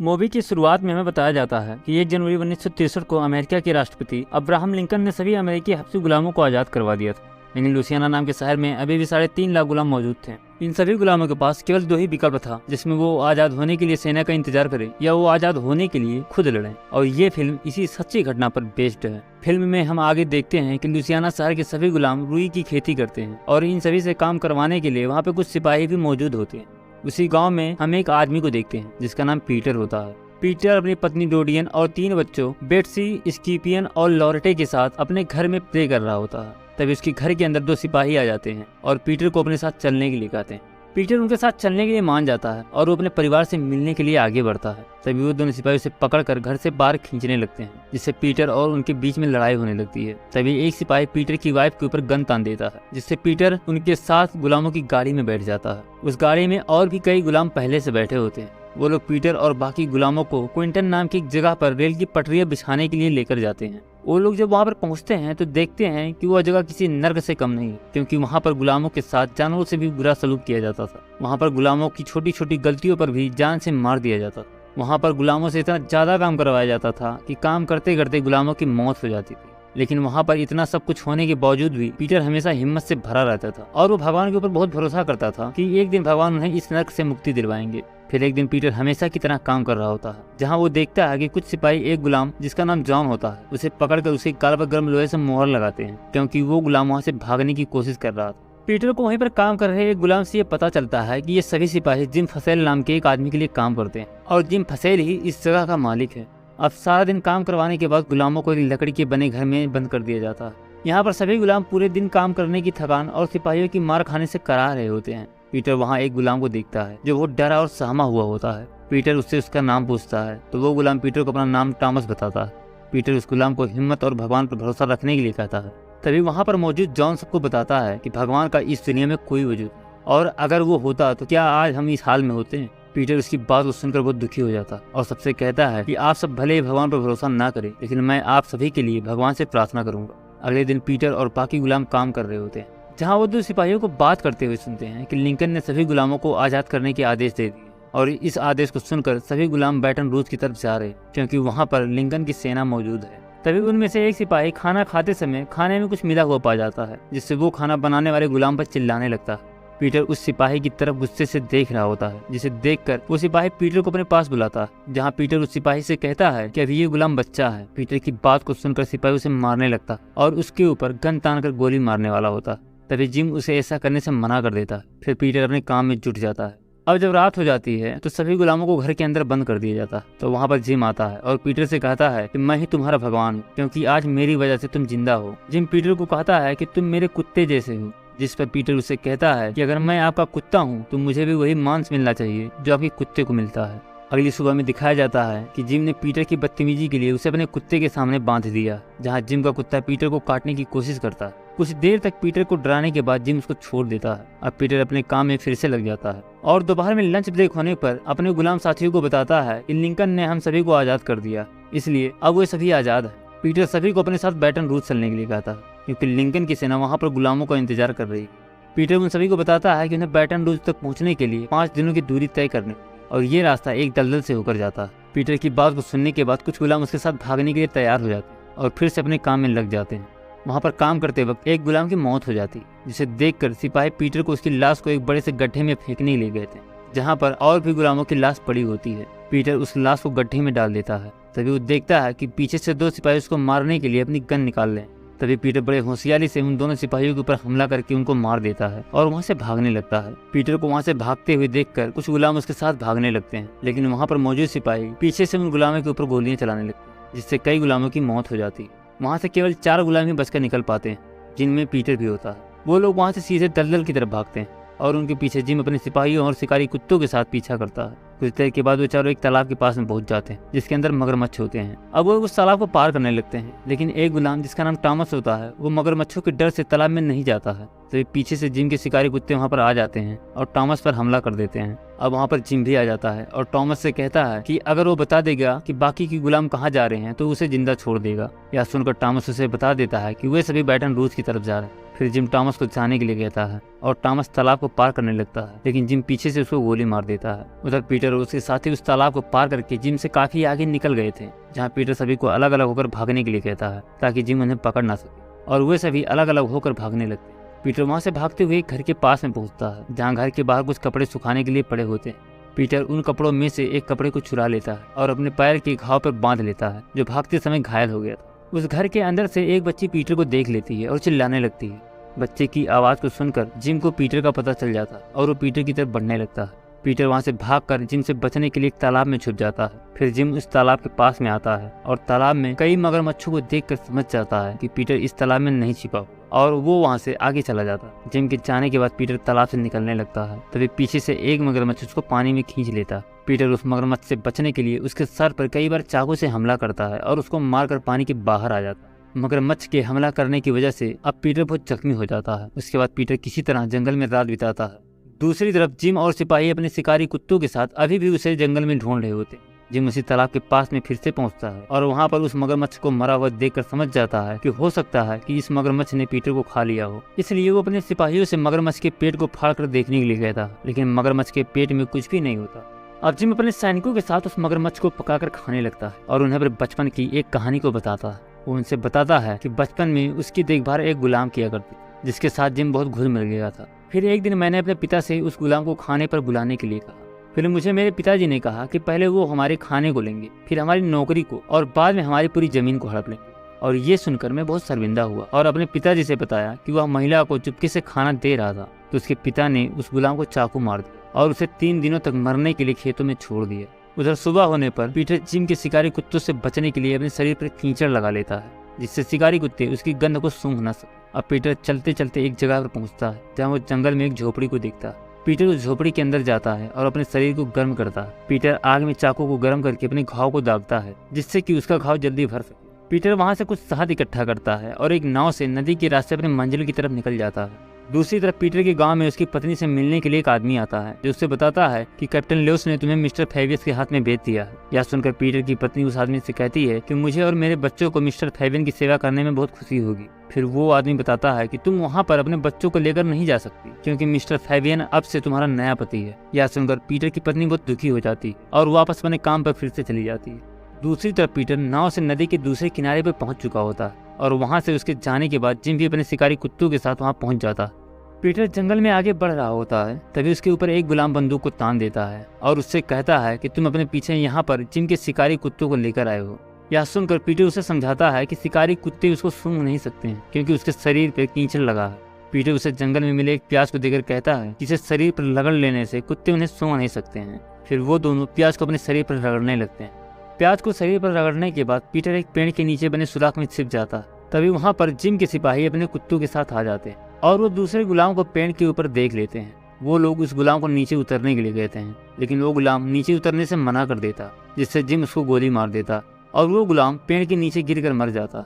Movie की शुरुआत में हमें बताया जाता है कि 1 जनवरी 1963 को अमेरिका के राष्ट्रपति अब्राहम लिंकन ने सभी अमेरिकी हबशी गुलामों को आज़ाद करवा दिया था। लेकिन लुसियाना नाम के शहर में अभी भी 3.5 लाख गुलाम मौजूद थे। इन सभी गुलामों के पास केवल 2 ही विकल्प था, जिसमें वो आज़ाद होने के लिए सेना का इंतजार करें या वो आज़ाद होने के लिए खुद लड़ें। और ये फिल्म इसी सच्ची घटना पर बेस्ड है। फिल्म में हम आगे देखते हैं कि लुसियाना शहर के सभी गुलाम रुई की खेती करते हैं और इन सभी से काम करवाने के लिए वहाँ पे कुछ सिपाही भी मौजूद होते हैं। उसी गाँव में हम एक आदमी को देखते हैं जिसका नाम पीटर होता है। पीटर अपनी पत्नी डोडियन और 3 बच्चों बेट्सी, स्कीपियन और लॉरेटे के साथ अपने घर में प्ले कर रहा होता है। तभी उसके घर के अंदर 2 सिपाही आ जाते हैं और पीटर को अपने साथ चलने के लिए कहते हैं। पीटर उनके साथ चलने के लिए मान जाता है और वो अपने परिवार से मिलने के लिए आगे बढ़ता है। तभी वो दोनों सिपाही उसे पकड़कर घर से बाहर खींचने लगते हैं, जिससे पीटर और उनके बीच में लड़ाई होने लगती है। तभी एक सिपाही पीटर की वाइफ के ऊपर गन तान देता है, जिससे पीटर उनके साथ गुलामों की गाड़ी में बैठ जाता है। उस गाड़ी में और भी कई गुलाम पहले से बैठे होते हैं। वो लोग पीटर और बाकी गुलामों को क्विंटन नाम की एक जगह पर रेल की पटरियां बिछाने के लिए लेकर जाते हैं। वो लोग जब वहाँ पर पहुँचते हैं तो देखते हैं कि वह जगह किसी नर्क से कम नहीं, क्योंकि वहाँ पर गुलामों के साथ जानवरों से भी बुरा सलूक किया जाता था। वहाँ पर गुलामों की छोटी छोटी गलतियों पर भी जान से मार दिया जाता था। वहाँ पर गुलामों से इतना ज्यादा काम करवाया जाता था कि काम करते करते गुलामों की मौत हो जाती थी। लेकिन वहाँ पर इतना सब कुछ होने के बावजूद भी पीटर हमेशा हिम्मत से भरा रहता था और वो भगवान के ऊपर बहुत भरोसा करता था कि एक दिन भगवान उन्हें इस नर्क से मुक्ति दिलवाएंगे। फिर एक दिन पीटर हमेशा की तरह काम कर रहा होता है, जहाँ वो देखता है कि कुछ सिपाही एक गुलाम जिसका नाम जॉन होता है उसे पकड़कर उसे गाल पर गर्म लोहे से मोहर लगाते हैं, क्योंकि वो गुलाम वहाँ से भागने की कोशिश कर रहा था। पीटर को वहीं पर काम कर रहे एक गुलाम से ये पता चलता है कि ये सभी सिपाही जिम फसेल नाम के एक आदमी के लिए काम करते हैं और जिम फसेल ही इस जगह का मालिक है। अब सारा दिन काम करवाने के बाद गुलामों को एक लकड़ी के बने घर में बंद कर दिया जाता है। यहाँ पर सभी गुलाम पूरे दिन काम करने की थकान और सिपाहियों की मार खाने से करा रहे होते हैं। पीटर वहाँ एक गुलाम को देखता है जो बहुत डरा और सहमा हुआ होता है। पीटर उससे उसका नाम पूछता है तो वो गुलाम पीटर को अपना नाम टॉमस बताता है। पीटर उस गुलाम को हिम्मत और भगवान पर भरोसा रखने के लिए कहता है। तभी वहाँ पर मौजूद जॉन सबको बताता है कि भगवान का इस दुनिया में कोई वजूद नहीं और अगर वो होता तो क्या आज हम इस हाल में होते हैं। पीटर उसकी बात को सुनकर बहुत दुखी हो जाता और सबसे कहता है कि आप सब भले ही भगवान पर भरोसा ना करें, लेकिन मैं आप सभी के लिए भगवान से प्रार्थना करूंगा। अगले दिन पीटर और बाकी गुलाम काम कर रहे होते हैं, जहां वो 2 सिपाहियों को बात करते हुए सुनते हैं कि लिंकन ने सभी गुलामों को आज़ाद करने के आदेश दे दिए और इस आदेश को सुनकर सभी गुलाम बैटन रूज की तरफ जा रहे, क्योंकि वहाँ पर लिंकन की सेना मौजूद है। तभी उनमें से एक सिपाही खाना खाते समय खाने में कुछ मिला हुआ पा जाता है, जिससे वो खाना बनाने वाले गुलाम पर चिल्लाने लगता है। पीटर उस सिपाही की तरफ गुस्से से देख रहा होता है, जिसे देखकर वो सिपाही पीटर को अपने पास बुलाता है, जहां पीटर उस सिपाही से कहता है कि अभी ये गुलाम बच्चा है। पीटर की बात को सुनकर सिपाही उसे मारने लगता और उसके ऊपर गन तानकर गोली मारने वाला होता। तभी जिम उसे ऐसा करने से मना कर देता है। फिर पीटर अपने काम में जुट जाता है। अब जब रात हो जाती है तो सभी गुलामों को घर के अंदर बंद कर दिया जाता है। तो वहाँ पर जिम आता है और पीटर से कहता है कि मैं ही तुम्हारा भगवान हूँ, क्योंकि आज मेरी वजह से तुम जिंदा हो। जिम पीटर को कहता है कि तुम मेरे कुत्ते जैसे हो, जिस पर पीटर उसे कहता है कि अगर मैं आपका कुत्ता हूँ तो मुझे भी वही मांस मिलना चाहिए जो आपके कुत्ते को मिलता है। अगली सुबह में दिखाया जाता है कि जिम ने पीटर की बदतमीजी के लिए उसे अपने कुत्ते के सामने बांध दिया, जहाँ जिम का कुत्ता पीटर को काटने की कोशिश करता है। कुछ देर तक पीटर को डराने के बाद जिम उसको छोड़ देता है। अब पीटर अपने काम में फिर से लग जाता है और दोपहर में लंच ब्रेक होने पर अपने गुलाम साथियों को बताता है कि लिंकन ने हम सभी को आज़ाद कर दिया, इसलिए अब वो सभी आज़ाद है। पीटर सभी को अपने साथ बैटन रूज चलने के लिए कहता है, क्योंकि लिंकन की सेना वहाँ पर गुलामों का इंतजार कर रही है। पीटर उन सभी को बताता है कि उन्हें बैटन रूज तक पहुँचने के लिए 5 दिनों की दूरी तय करनी और ये रास्ता एक दलदल से होकर जाता है। पीटर की बात को सुनने के बाद कुछ गुलाम उसके साथ भागने के लिए तैयार हो जाते हैं और फिर से अपने काम में लग जाते हैं। वहाँ पर काम करते वक्त एक गुलाम की मौत हो जाती, जिसे देखकर सिपाही पीटर को उसकी लाश को एक बड़े से गड्ढे में फेंकने ले गए थे, जहाँ पर और भी गुलामों की लाश पड़ी होती है। पीटर उस लाश को गड्ढे में डाल देता है। तभी वो देखता है कि पीछे से 2 सिपाही उसको मारने के लिए अपनी गन निकाल लें। तभी पीटर बड़े होशियारी से उन दोनों सिपाहियों के ऊपर हमला करके उनको मार देता है और वहाँ से भागने लगता है। पीटर को वहाँ से भागते हुए देखकर कुछ गुलाम उसके साथ भागने लगते हैं, लेकिन वहाँ पर मौजूद सिपाही पीछे से उन गुलामों के ऊपर गोलियां चलाने लगते हैं, जिससे कई गुलामों की मौत हो जाती है। वहाँ से केवल 4 गुलाम ही बचकर निकल पाते हैं, जिनमें पीटर भी होता है। वो लोग वहाँ से सीधे दलदल की तरफ भागते हैं और उनके पीछे जिम अपने सिपाहियों और शिकारी कुत्तों के साथ पीछा करता है। कुछ देर के बाद वो चारों एक तालाब के पास में पहुंच जाते हैं, जिसके अंदर मगरमच्छ होते हैं। अब वो उस तालाब को पार करने लगते हैं, लेकिन एक गुलाम जिसका नाम टॉमस होता है वो मगरमच्छों के डर से तालाब में नहीं जाता है। तो पीछे से जिम के शिकारी कुत्ते वहाँ पर आ जाते हैं और टॉमस पर हमला कर देते हैं। अब वहाँ पर जिम भी आ जाता है और टॉमस से कहता है कि अगर वो बता देगा कि बाकी के गुलाम कहाँ जा रहे हैं तो उसे जिंदा छोड़ देगा। यह सुनकर टॉमस उसे बता देता है कि वे सभी बैटन रूज की तरफ जा रहे हैं। फिर जिम टॉमस को जाने के लिए कहता है और टॉमस तालाब को पार करने लगता है, लेकिन जिम पीछे से उसको गोली मार देता है। उधर पीटर पीटर और उसके साथी उस तालाब को पार करके जिम से काफी आगे निकल गए थे, जहाँ पीटर सभी को अलग अलग होकर भागने के लिए कहता है ताकि जिम उन्हें पकड़ ना सके, और वे सभी अलग अलग होकर भागने लगते हैं। पीटर वहाँ से भागते हुए घर के पास में पहुँचता है, जहाँ घर के बाहर कुछ कपड़े सुखाने के लिए पड़े होते हैं। पीटर उन कपड़ों में से एक कपड़े को चुरा लेता है और अपने पैर के घाव पर बांध लेता है, जो भागते समय घायल हो गया था। उस घर के अंदर से एक बच्ची पीटर को देख लेती है और चिल्लाने लगती है। बच्चे की आवाज़ को सुनकर जिम को पीटर का पता चल जाता है और वो पीटर की तरफ बढ़ने लगता है। पीटर वहाँ से भागकर जिम से बचने के लिए एक तालाब में छुप जाता है। फिर जिम उस तालाब के पास में आता है और तालाब में कई मगरमच्छों को देखकर समझ जाता है कि पीटर इस तालाब में नहीं छिपा और वो वहाँ से आगे चला जाता है। जिम के जाने के बाद पीटर तालाब से निकलने लगता है, तभी पीछे से एक मगरमच्छ उसको पानी में खींच लेता है। पीटर उस मगरमच्छ से बचने के लिए उसके सर पर कई बार चाकू से हमला करता है और उसको मारकर पानी के बाहर आ जाता है। मगरमच्छ के हमला करने की वजह से अब पीटर बहुत जख्मी हो जाता है। उसके बाद पीटर किसी तरह जंगल में रात बिताता है। दूसरी तरफ जिम और सिपाही अपने शिकारी कुत्तों के साथ अभी भी उसे जंगल में ढूंढ रहे होते। जिम उसी तालाब के पास में फिर से पहुंचता है और वहां पर उस मगरमच्छ को मरा हुआ देखकर समझ जाता है कि हो सकता है कि इस मगरमच्छ ने पीटर को खा लिया हो। इसलिए वो अपने सिपाहियों से मगरमच्छ के पेट को फाड़ कर देखने के लिए कहता है, लेकिन मगरमच्छ के पेट में कुछ भी नहीं होता। अब जिम अपने सैनिकों के साथ उस मगरमच्छ को पकाकर खाने लगता है और उन्हें अपने बचपन की एक कहानी को बताता है। वो उनसे बताता है कि बचपन में उसकी देखभाल एक गुलाम किया करती, जिसके साथ जिम बहुत घुल मिल गया था। फिर एक दिन मैंने अपने पिता से उस गुलाम को खाने पर बुलाने के लिए कहा। फिर मुझे मेरे पिताजी ने कहा कि पहले वो हमारे खाने को लेंगे, फिर हमारी नौकरी को और बाद में हमारी पूरी जमीन को हड़प लेंगे। और ये सुनकर मैं बहुत शर्मिंदा हुआ और अपने पिताजी से बताया कि वह महिला को चुपके से खाना दे रहा था, तो उसके पिता ने उस गुलाम को चाकू मार दिया और उसे 3 दिनों तक मरने के लिए खेतों में छोड़ दिया। उधर सुबह होने पर पीटर जिम के शिकारी कुत्तों से बचने के लिए अपने शरीर पर कीचड़ लगा लेता है, जिससे शिकारी कुत्ते उसकी गंध को सूंघ न सके। अब पीटर चलते चलते एक जगह पर पहुंचता है, जहां वो जंगल में एक झोपड़ी को देखता है। पीटर उस झोपड़ी के अंदर जाता है और अपने शरीर को गर्म करता है। पीटर आग में चाकू को गर्म करके अपने घाव को दागता है, जिससे कि उसका घाव जल्दी भर सके। पीटर वहां से कुछ शहद इकट्ठा करता है और एक नाव से नदी के रास्ते अपने मंजिल की तरफ निकल जाता है। दूसरी तरफ पीटर के गांव में उसकी पत्नी से मिलने के लिए एक आदमी आता है, जो उससे बताता है कि कैप्टन लेउस ने तुम्हें मिस्टर फेबियस के हाथ में भेज दिया है। यह सुनकर पीटर की पत्नी उस आदमी से कहती है कि मुझे और मेरे बच्चों को मिस्टर फेबियन की सेवा करने में बहुत खुशी होगी। फिर वो आदमी बताता है कि तुम वहाँ पर अपने बच्चों को लेकर नहीं जा सकती, क्योंकि मिस्टर फेबियन अब से तुम्हारा नया पति है। यह सुनकर पीटर की पत्नी बहुत दुखी हो जाती है और वापस अपने काम पर फिर से चली जाती है। दूसरी तरफ पीटर नाव से नदी के दूसरे किनारे पर पहुंच चुका होता है और वहां से उसके जाने के बाद जिम भी अपने शिकारी कुत्तों के साथ वहां पहुंच जाता है। पीटर जंगल में आगे बढ़ रहा होता है, तभी उसके ऊपर एक गुलाम बंदूक को तान देता है और उससे कहता है कि तुम अपने पीछे यहाँ पर जिम के शिकारी कुत्तों को लेकर आए हो। यह सुनकर पीटर उसे समझाता है कि शिकारी कुत्ते उसको सूंघ नहीं सकते हैं, क्योंकि उसके शरीर पर कीचड़ लगा है। पीटर उसे जंगल में मिले एक प्याज को देकर कहता है कि इसे शरीर पर रगड़ लेने से कुत्ते उन्हें सूंघ नहीं सकते हैं। फिर वो दोनों प्याज को अपने शरीर पर रगड़ने लगते हैं। प्याज को शरीर पर रगड़ने के बाद पीटर एक पेड़ के नीचे बने सुराख में छिप जाता है। तभी वहां पर जिम के सिपाही अपने कुत्तों के साथ आ जाते हैं और वो दूसरे गुलाम को पेड़ के ऊपर देख लेते हैं। वो लोग उस गुलाम को नीचे उतरने के लिए कहते हैं, लेकिन वो गुलाम नीचे उतरने से मना कर देता, जिससे जिम उसको गोली मार देता और वो गुलाम पेड़ के नीचे गिरकर मर जाता।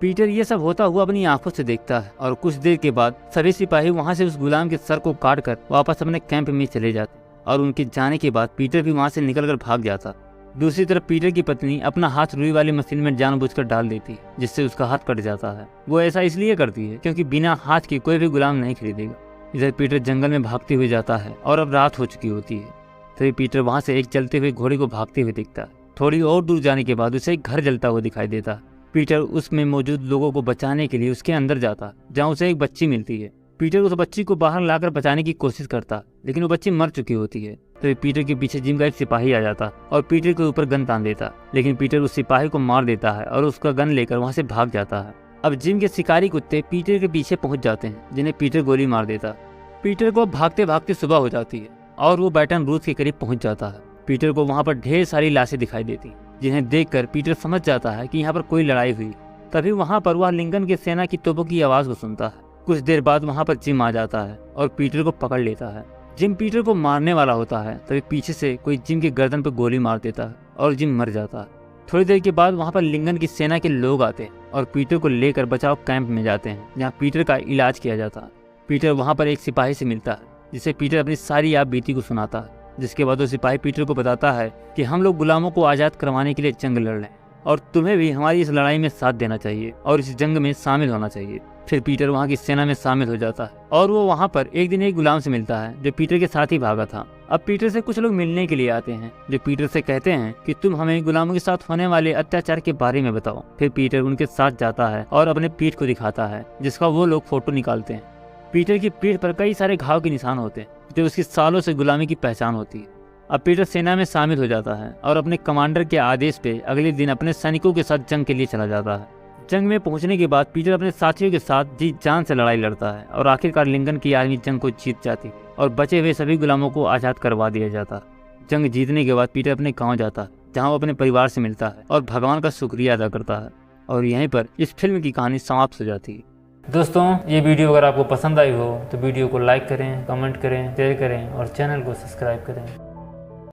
पीटर ये सब होता हुआ अपनी आंखों से देखता है और कुछ देर के बाद सभी सिपाही वहां से उस गुलाम के सर को काट कर वापस अपने कैंप में चले जाते और उनके जाने के बाद पीटर भी वहां से निकलकर भाग जाता। दूसरी तरफ पीटर की पत्नी अपना हाथ रुई वाली मशीन में जानबूझकर डाल देती है, जिससे उसका हाथ कट जाता है। वो ऐसा इसलिए करती है क्योंकि बिना हाथ के कोई भी गुलाम नहीं खरीदेगा। इधर पीटर जंगल में भागते हुए जाता है और अब रात हो चुकी होती है। तभी पीटर वहां से एक चलते हुए घोड़े को भागते हुए दिखता है। थोड़ी और दूर जाने के बाद उसे एक घर जलता हुआ दिखाई देता है। पीटर उसमें मौजूद लोगों को बचाने के लिए उसके अंदर जाता, जहाँ उसे एक बच्ची मिलती है। पीटर उस बच्ची को बाहर लाकर बचाने की कोशिश करता, लेकिन वो बच्ची मर चुकी होती है। तो पीटर के पीछे जिम का एक सिपाही आ जाता और पीटर के ऊपर गन तान देता, लेकिन पीटर उस सिपाही को मार देता है और उसका गन लेकर वहां से भाग जाता है। अब जिम के शिकारी कुत्ते पीटर के पीछे पहुंच जाते हैं, जिन्हें पीटर गोली मार देता। पीटर को भागते भागते सुबह हो जाती है और वो बैटन रूथ के करीब पहुंच जाता है। पीटर को वहां पर ढेर सारी लाशें दिखाई देती, जिन्हें देखकर पीटर समझ जाता है कि यहाँ पर कोई लड़ाई हुई। तभी वहां पर वह लिंकन के सेना की तोपों की आवाज को सुनता है। कुछ देर बाद वहां पर जिम आ जाता है और पीटर को पकड़ लेता है। जिम पीटर को मारने वाला होता है, तभी पीछे से कोई जिम के गर्दन पर गोली मार देता है और जिम मर जाता है। थोड़ी देर के बाद वहां पर लिंकन की सेना के लोग आते हैं और पीटर को लेकर बचाव कैंप में जाते हैं, जहां पीटर का इलाज किया जाता है। पीटर वहां पर एक सिपाही से मिलता है, जिसे पीटर अपनी सारी याद बीती को सुनाता है। जिसके बाद वो सिपाही पीटर को बताता है कि हम लोग गुलामों को आज़ाद करवाने के लिए जंग लड़ रहे हैं और तुम्हें भी हमारी इस लड़ाई में साथ देना चाहिए और इस जंग में शामिल होना चाहिए। फिर पीटर वहाँ की सेना में शामिल हो जाता है और वो वहाँ पर एक दिन एक गुलाम से मिलता है जो पीटर के साथ ही भागा था। अब पीटर से कुछ लोग मिलने के लिए आते हैं जो पीटर से कहते हैं कि तुम हमें गुलामों के साथ होने वाले अत्याचार के बारे में बताओ। फिर पीटर उनके साथ जाता है और अपने पीठ को दिखाता है जिसका वो लोग फोटो निकालते हैं। पीटर की पीठ पर कई सारे घाव के निशान होते हैं जो उसकी सालों से गुलामी की पहचान होती है। अब पीटर सेना में शामिल हो जाता है और अपने कमांडर के आदेश पे अगले दिन अपने सैनिकों के साथ जंग के लिए चला जाता है। जंग में पहुंचने के बाद पीटर अपने साथियों के साथ जी जान से लड़ाई लड़ता है और आखिरकार लिंकन की आर्मी जंग को जीत जाती है और बचे हुए सभी गुलामों को आज़ाद करवा दिया जाता है। जंग जीतने के बाद पीटर अपने गाँव जाता है जहाँ वो अपने परिवार से मिलता है और भगवान का शुक्रिया अदा करता है। और यहीं पर इस फिल्म की कहानी समाप्त हो जाती है। दोस्तों, ये वीडियो अगर आपको पसंद आई हो तो वीडियो को लाइक करें, कमेंट करें, शेयर करें और चैनल को सब्सक्राइब करें।